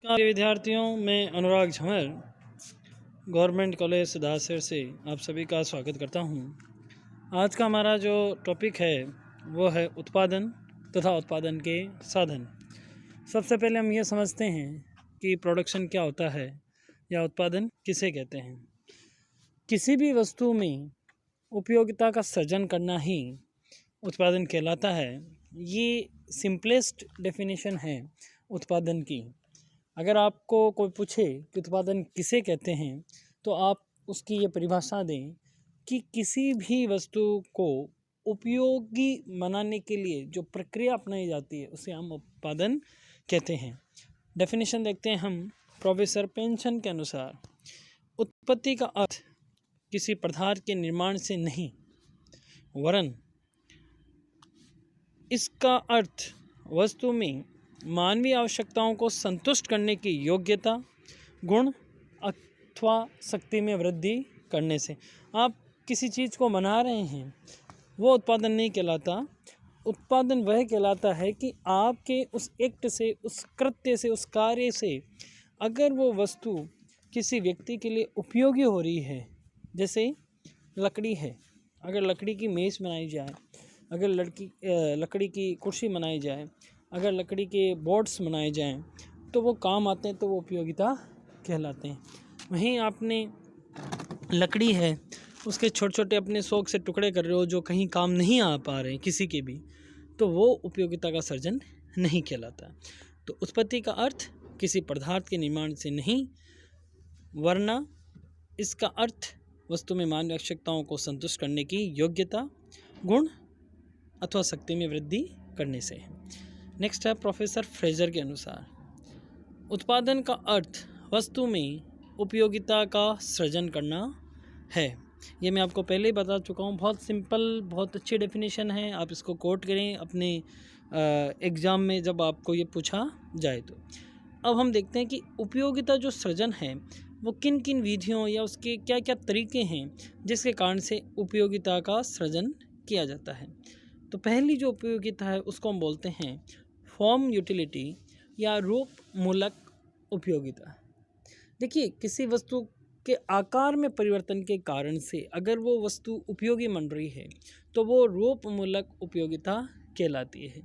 नमस्कार विद्यार्थियों, मैं अनुराग झमर गवर्नमेंट कॉलेज सिद्धार्थनगर से आप सभी का स्वागत करता हूं। आज का हमारा जो टॉपिक है वो है उत्पादन तथा उत्पादन के साधन। सबसे पहले हम ये समझते हैं कि प्रोडक्शन क्या होता है या उत्पादन किसे कहते हैं। किसी भी वस्तु में उपयोगिता का सृजन करना ही उत्पादन कहलाता है। ये सिंपलेस्ट डेफिनेशन है उत्पादन की। अगर आपको कोई पूछे कि उत्पादन किसे कहते हैं तो आप उसकी ये परिभाषा दें कि किसी भी वस्तु को उपयोगी बनाने के लिए जो प्रक्रिया अपनाई जाती है उसे हम उत्पादन कहते हैं। डेफिनेशन देखते हैं हम प्रोफेसर पेंशन के अनुसार। उत्पत्ति का अर्थ किसी पदार्थ के निर्माण से नहीं वरन इसका अर्थ वस्तु में मानवीय आवश्यकताओं को संतुष्ट करने की योग्यता, गुण अथवा शक्ति में वृद्धि करने से। आप किसी चीज़ को बना रहे हैं वो उत्पादन नहीं कहलाता। उत्पादन वह कहलाता है कि आपके उस एक्ट से, उस कृत्य से, उस कार्य से अगर वो वस्तु किसी व्यक्ति के लिए उपयोगी हो रही है। जैसे लकड़ी है, अगर लकड़ी की मेज़ बनाई जाए, अगर लकड़ी की कुर्सी बनाई जाए, अगर लकड़ी के बोर्ड्स बनाए जाएं तो वो काम आते हैं, तो वो उपयोगिता कहलाते हैं। वहीं आपने लकड़ी है, उसके छोटे छोटे अपने शौक से टुकड़े कर रहे हो जो कहीं काम नहीं आ पा रहे किसी के भी, तो वो उपयोगिता का सृजन नहीं कहलाता। तो उत्पत्ति का अर्थ किसी पदार्थ के निर्माण से नहीं वरना इसका अर्थ वस्तु में मानवीय आवश्यकताओं को संतुष्ट करने की योग्यता, गुण अथवा शक्ति में वृद्धि करने से है। नेक्स्ट है प्रोफेसर फ्रेजर के अनुसार उत्पादन का अर्थ वस्तु में उपयोगिता का सृजन करना है। ये मैं आपको पहले ही बता चुका हूँ। बहुत सिंपल, बहुत अच्छी डेफिनेशन है। आप इसको कोट करें अपने एग्ज़ाम में जब आपको ये पूछा जाए तो। अब हम देखते हैं कि उपयोगिता जो सृजन है वो किन किन विधियों या उसके क्या क्या तरीके हैं जिसके कारण से उपयोगिता का सृजन किया जाता है। तो पहली जो उपयोगिता है उसको हम बोलते हैं फॉर्म यूटिलिटी या रूप मूलक उपयोगिता। देखिए, किसी वस्तु के आकार में परिवर्तन के कारण से अगर वो वस्तु उपयोगी बन रही है तो वो रूप मूलक उपयोगिता कहलाती है।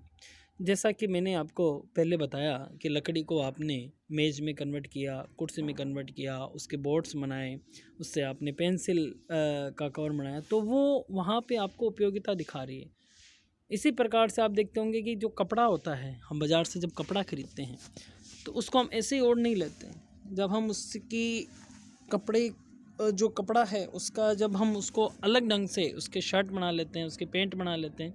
जैसा कि मैंने आपको पहले बताया कि लकड़ी को आपने मेज़ में कन्वर्ट किया, कुर्सी में कन्वर्ट किया, उसके बोर्ड्स बनाए, उससे आपने पेंसिल का कवर बनाया, तो वो वहाँ पे आपको उपयोगिता दिखा रही है। इसी प्रकार से आप देखते होंगे कि जो कपड़ा होता है, हम बाज़ार से जब कपड़ा ख़रीदते हैं तो उसको हम ऐसे ही ओढ़ नहीं लेते हैं। जब हम उसकी जो कपड़ा है उसका जब हम उसको अलग ढंग से उसके शर्ट बना लेते हैं, उसके पैंट बना लेते हैं,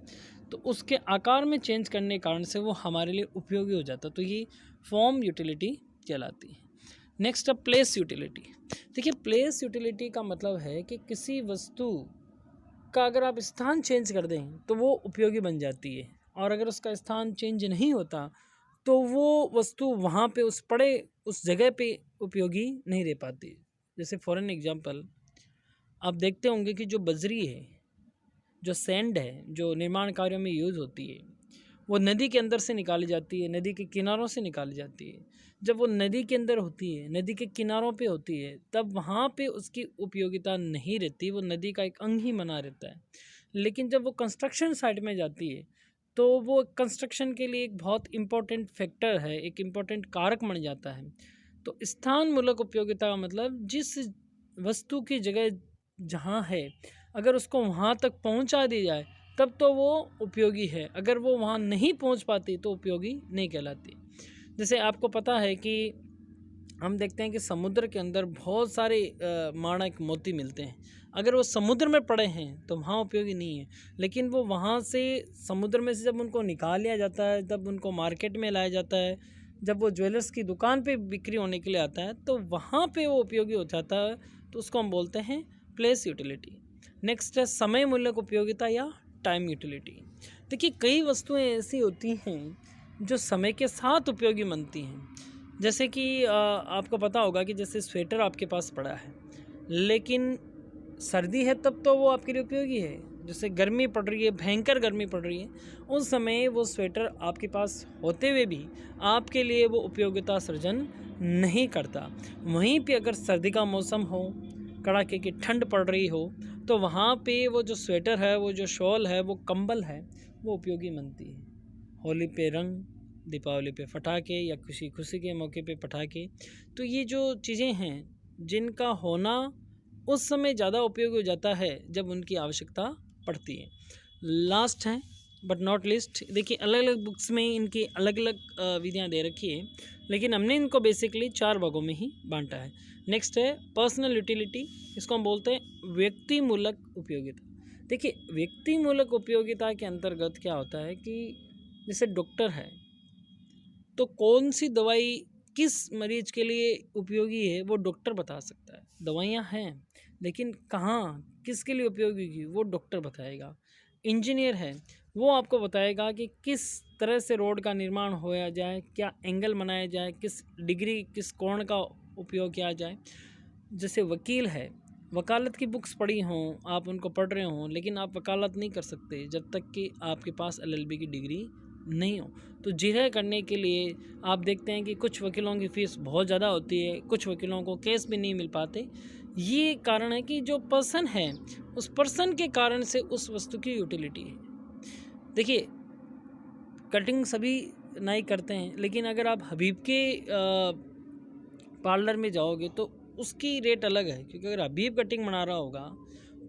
तो उसके आकार में चेंज करने के कारण से वो हमारे लिए उपयोगी हो जाता है। तो ये फॉर्म यूटिलिटी कहलाती है। नेक्स्ट है प्लेस यूटिलिटी। देखिए, प्लेस यूटिलिटी का मतलब है कि किसी वस्तु का अगर आप स्थान चेंज कर दें तो वो उपयोगी बन जाती है, और अगर उसका स्थान चेंज नहीं होता तो वो वस्तु वहाँ पे उस जगह पे उपयोगी नहीं रह पाती। जैसे फॉर एन एग्जांपल आप देखते होंगे कि जो बजरी है, जो सैंड है, जो निर्माण कार्यों में यूज़ होती है, वो नदी के अंदर से निकाली जाती है, नदी के किनारों से निकाली जाती है। जब वो नदी के अंदर होती है, नदी के किनारों पे होती है, तब वहाँ पे उसकी उपयोगिता नहीं रहती, वो नदी का एक अंग ही बना रहता है। लेकिन जब वो कंस्ट्रक्शन साइट में जाती है तो वो कंस्ट्रक्शन के लिए एक बहुत इम्पोर्टेंट फैक्टर है, एक इम्पोर्टेंट कारक बन जाता है। तो स्थान मूलक उपयोगिता का मतलब जिस वस्तु की जगह जहाँ है अगर उसको वहाँ तक पहुँचा दी जाए तब तो वो उपयोगी है, अगर वो वहाँ नहीं पहुँच पाती तो उपयोगी नहीं कहलाती। जैसे आपको पता है कि हम देखते हैं कि समुद्र के अंदर बहुत सारे माणक मोती मिलते हैं। अगर वो समुद्र में पड़े हैं तो वहाँ उपयोगी नहीं है, लेकिन वो वहाँ से समुद्र में से जब उनको निकाल लिया जाता है, जब उनको मार्केट में लाया जाता है, जब वो ज्वेलर्स की दुकान पे बिक्री होने के लिए आता है तो वहाँ पे वो उपयोगी हो जाता है। तो उसको हम बोलते हैं प्लेस यूटिलिटी। नेक्स्ट है समय मूलक उपयोगिता या टाइम यूटिलिटी। देखिए, कई वस्तुएं ऐसी होती हैं जो समय के साथ उपयोगी बनती हैं। जैसे कि आपको पता होगा कि जैसे स्वेटर आपके पास पड़ा है, लेकिन सर्दी है तब तो वो आपके लिए उपयोगी है। जैसे गर्मी पड़ रही है, भयंकर गर्मी पड़ रही है, उस समय वो स्वेटर आपके पास होते हुए भी आपके लिए वो उपयोगिता सृजन नहीं करता। वहीं पे अगर सर्दी का मौसम हो, कड़ाके की ठंड पड़ रही हो, तो वहाँ पे वो जो स्वेटर है, वो जो शॉल है, वो कंबल है, वो उपयोगी बनती है। होली पे रंग, दीपावली पे पटाखे या खुशी खुशी के मौके पे पटाखे, तो ये जो चीज़ें हैं जिनका होना उस समय ज़्यादा उपयोगी हो जाता है जब उनकी आवश्यकता पड़ती है। लास्ट है बट नॉट लिस्ट, देखिए अलग अलग बुक्स में इनकी अलग अलग विधियाँ दे रखी है, लेकिन हमने इनको बेसिकली 4 भागों में ही बांटा है। नेक्स्ट है पर्सनल यूटिलिटी, इसको हम बोलते हैं व्यक्ति मूलक उपयोगिता। देखिए व्यक्ति मूलक उपयोगिता के अंतर्गत क्या होता है कि जैसे डॉक्टर है तो कौन सी दवाई किस मरीज के लिए उपयोगी है वो डॉक्टर बता सकता है। दवाइयाँ हैं लेकिन कहाँ किसके लिए उपयोगी होगी वो डॉक्टर बताएगा। इंजीनियर है वो आपको बताएगा कि किस तरह से रोड का निर्माण होया जाए, क्या एंगल बनाया जाए, किस डिग्री किस कोण का उपयोग किया जाए। जैसे वकील है, वकालत की बुक्स पढ़ी हों, आप उनको पढ़ रहे हों, लेकिन आप वकालत नहीं कर सकते जब तक कि आपके पास LLB की डिग्री नहीं हो। तो जिरह करने के लिए आप देखते हैं कि कुछ वकीलों की फ़ीस बहुत ज़्यादा होती है, कुछ वकीलों को केस भी नहीं मिल पाते। ये कारण है कि जो पर्सन है उस पर्सन के कारण से उस वस्तु की यूटिलिटी है। देखिए कटिंग सभी नाई करते हैं, लेकिन अगर आप हबीब के पार्लर में जाओगे तो उसकी रेट अलग है, क्योंकि अगर हबीब कटिंग बना रहा होगा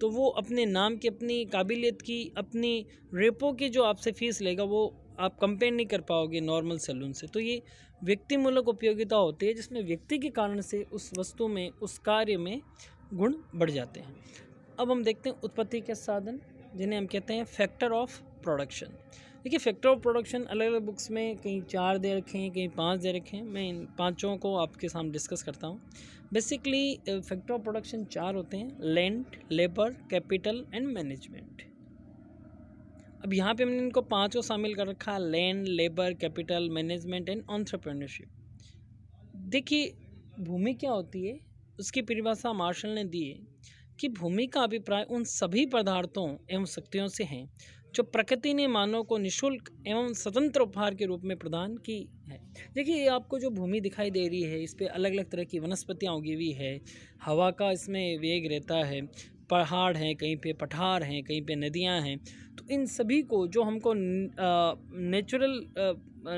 तो वो अपने नाम की, अपनी काबिलियत की, अपनी रेपो की जो आपसे फ़ीस लेगा वो आप कंपेयर नहीं कर पाओगे नॉर्मल सैलून से। तो ये व्यक्तिमूलक उपयोगिता होती है जिसमें व्यक्ति के कारण से उस वस्तु में, उस कार्य में गुण बढ़ जाते हैं। अब हम देखते हैं उत्पत्ति के साधन, जिन्हें हम कहते हैं फैक्टर ऑफ प्रोडक्शन। देखिए फैक्टर ऑफ प्रोडक्शन अलग अलग बुक्स में कहीं 4 दे रखे हैं, कहीं 5 दे रखे हैं। मैं इन पाँचों को आपके सामने डिस्कस करता हूँ। बेसिकली फैक्टर ऑफ प्रोडक्शन 4 होते हैं: land, labour, capital and management. अब यहाँ पे हमने इनको 5 को शामिल कर रखा है: land, labour, capital, management and entrepreneurship. देखिए भूमि क्या होती है, उसकी परिभाषा मार्शल ने दी है कि भूमि का अभिप्राय उन सभी पदार्थों एवं शक्तियों से है जो प्रकृति ने मानव को निःशुल्क एवं स्वतंत्र उपहार के रूप में प्रदान की है। देखिए ये आपको जो भूमि दिखाई दे रही है, इस पर अलग अलग तरह की वनस्पतियाँ उगी हुई है, हवा का इसमें वेग रहता है, पहाड़ हैं, कहीं पे पठार हैं, कहीं पे नदियाँ हैं। तो इन सभी को जो हमको नेचुरल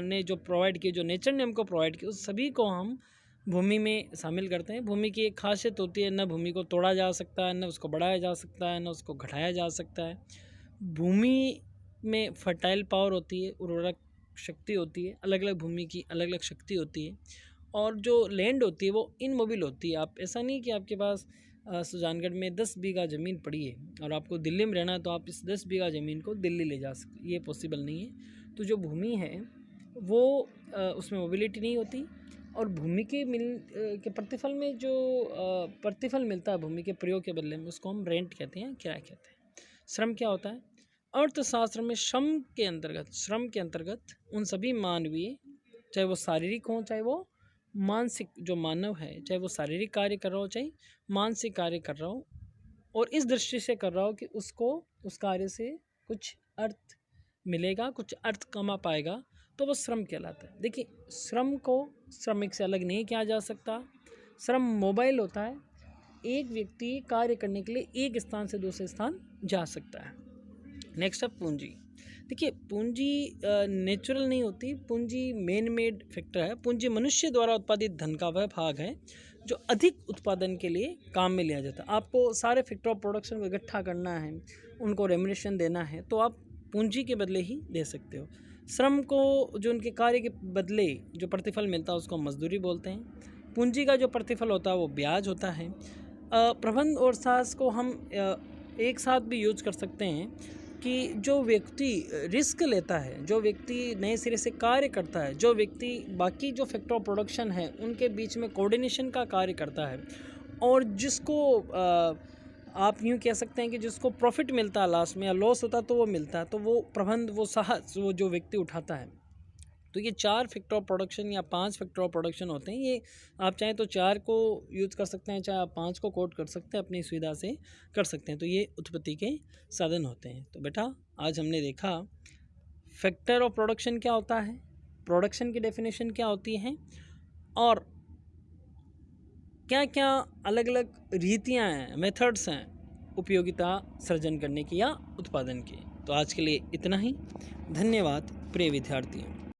ने जो प्रोवाइड किए, जो नेचर ने हमको प्रोवाइड किए, उस सभी को हम भूमि में शामिल करते हैं। भूमि की एक खासियत होती है, न भूमि को तोड़ा जा सकता है, न उसको बढ़ाया जा सकता है, न उसको घटाया जा सकता है। भूमि में फर्टाइल पावर होती है, उर्वरक शक्ति होती है, अलग अलग भूमि की अलग अलग शक्ति होती है। और जो लैंड होती है वो इनमोबिल होती है। आप ऐसा नहीं कि आपके पास सुजानगढ़ में 10 बीघा ज़मीन पड़ी है और आपको दिल्ली में रहना है तो आप इस 10 बीघा ज़मीन को दिल्ली ले जा सकते, ये पॉसिबल नहीं है। तो जो भूमि है वो उसमें मोबिलिटी नहीं होती। और भूमि के के प्रतिफल में जो प्रतिफल मिलता है भूमि के प्रयोग के बदले में, उसको हम रेंट कहते हैं, किराया कहते हैं। श्रम क्या होता है? अर्थशास्त्र में श्रम के अंतर्गत उन सभी मानवीय, चाहे वो शारीरिक हो चाहे वो मानसिक, जो मानव है चाहे वो शारीरिक कार्य कर रहा हो चाहे मानसिक कार्य कर रहा हो, और इस दृष्टि से कर रहा हो कि उसको उस कार्य से कुछ अर्थ मिलेगा, कुछ अर्थ कमा पाएगा, तो वो श्रम कहलाता है। देखिए श्रम को श्रमिक से अलग नहीं किया जा सकता। श्रम मोबाइल होता है, एक व्यक्ति कार्य करने के लिए एक स्थान से दूसरे स्थान जा सकता है। नेक्स्ट है पूंजी। देखिए पूंजी नेचुरल नहीं होती, पूंजी मैन मेड फैक्टर है। पूंजी मनुष्य द्वारा उत्पादित धन का वह भाग है जो अधिक उत्पादन के लिए काम में लिया जाता है। आपको सारे फैक्टर ऑफ प्रोडक्शन को इकट्ठा करना है, उनको रेम्युनरेशन देना है, तो आप पूंजी के बदले ही दे सकते हो। श्रम को जो उनके कार्य के बदले जो प्रतिफल मिलता है उसको मजदूरी बोलते हैं। पूंजी का जो प्रतिफल होता है वो ब्याज होता है। प्रबंध और साहस को हम एक साथ भी यूज कर सकते हैं कि जो व्यक्ति रिस्क लेता है, जो व्यक्ति नए सिरे से कार्य करता है, जो व्यक्ति बाकी जो फैक्टर ऑफ प्रोडक्शन है उनके बीच में कोऑर्डिनेशन का कार्य करता है, और जिसको आप यूँ कह सकते हैं कि जिसको प्रॉफिट मिलता है लास्ट में, या लॉस होता तो वो मिलता है, तो वो प्रबंध, वो साहस वो जो व्यक्ति उठाता है। तो ये 4 फैक्टर ऑफ प्रोडक्शन या 5 फैक्टर ऑफ प्रोडक्शन होते हैं। ये आप चाहें तो 4 को यूज़ कर सकते हैं, चाहे आप 5 को कोड कर सकते हैं, अपनी सुविधा से कर सकते हैं। तो ये उत्पत्ति के साधन होते हैं। तो बेटा आज हमने देखा फैक्टर ऑफ प्रोडक्शन क्या होता है, प्रोडक्शन की डेफिनेशन क्या होती है, और क्या क्या अलग अलग रीतियाँ हैं, मेथड्स हैं उपयोगिता सृजन करने की या उत्पादन की। तो आज के लिए इतना ही। धन्यवाद प्रिय विद्यार्थियों।